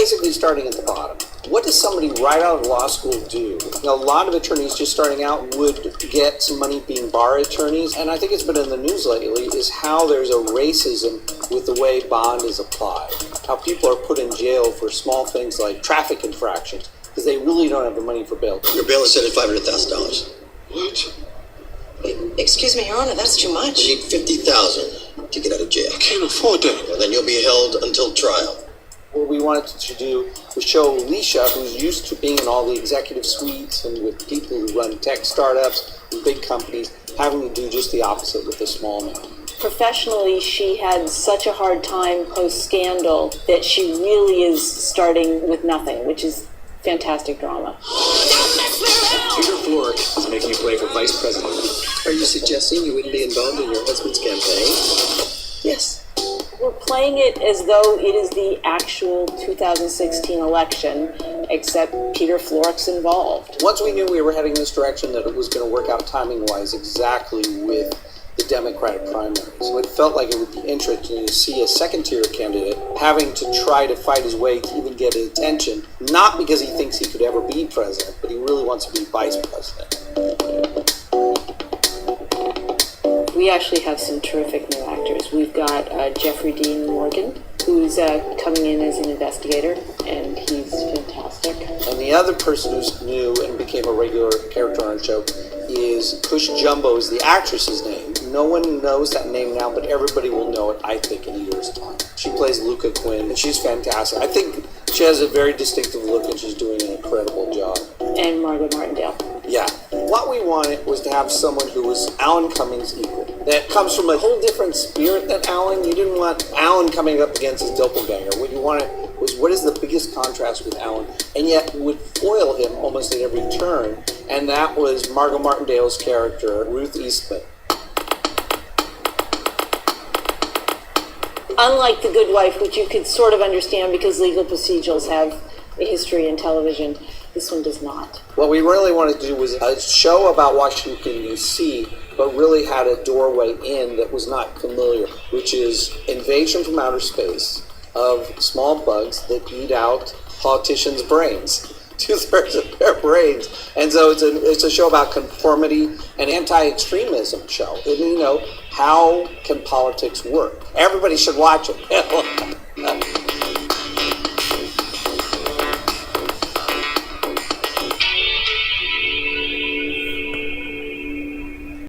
basically starting at the bottom. What does somebody right out of law school do? A lot of attorneys just starting out would get some money being bar attorneys, and I think it's been in the news lately, is how there's a racism with the way bond is applied. How people are put in jail for small things like traffic infractions, because they really don't have the money for bail. Your bail is set at $500,000. What? Excuse me, Your Honor, that's too much. You need $50,000 to get out of jail. I can't afford that. Well, then you'll be held until trial. What we wanted to do was show Alicia, who's used to being in all the executive suites and with people who run tech startups and big companies, having to do just the opposite with a small man. Professionally, she had such a hard time post-scandal that she really is starting with nothing, which is fantastic drama. Peter Florek is making you play for vice president. Are you suggesting you wouldn't be involved in your husband's campaign? Yes. We're playing it as though it is the actual 2016 election, except Peter Florek's involved. Once we knew we were heading this direction, that it was going to work out timing-wise exactly with the Democratic primary. So it felt like it would be interesting to see a second-tier candidate having to try to fight his way to even get attention, not because he thinks he could ever be president, but he really wants to be vice president. We actually have some terrific new actors. We've got Jeffrey Dean Morgan, who's coming in as an investigator, and he's fantastic. And the other person who's new and became a regular character on our show is Cush Jumbo, is the actress's name. No one knows that name now, but everybody will know it, I think, in a year's time. She plays Luca Quinn, and she's fantastic. I think she has a very distinctive look, and she's doing an incredible job. And Margot Martindale. Yeah. What we wanted was to have someone who was Alan Cummings' equal. That comes from a whole different spirit than Alan. You didn't want Alan coming up against his doppelganger. What you wanted was, what is the biggest contrast with Alan, and yet would foil him almost at every turn, and that was Margot Martindale's character, Ruth Eastman. Unlike The Good Wife, which you could sort of understand because legal procedurals have a history in television, this one does not. What we really wanted to do was a show about Washington, D.C., but really had a doorway in that was not familiar, which is invasion from outer space of small bugs that eat out politicians' brains. 2/3 of their brains. And so it's a show about conformity and anti-extremism show. And, how can politics work? Everybody should watch it.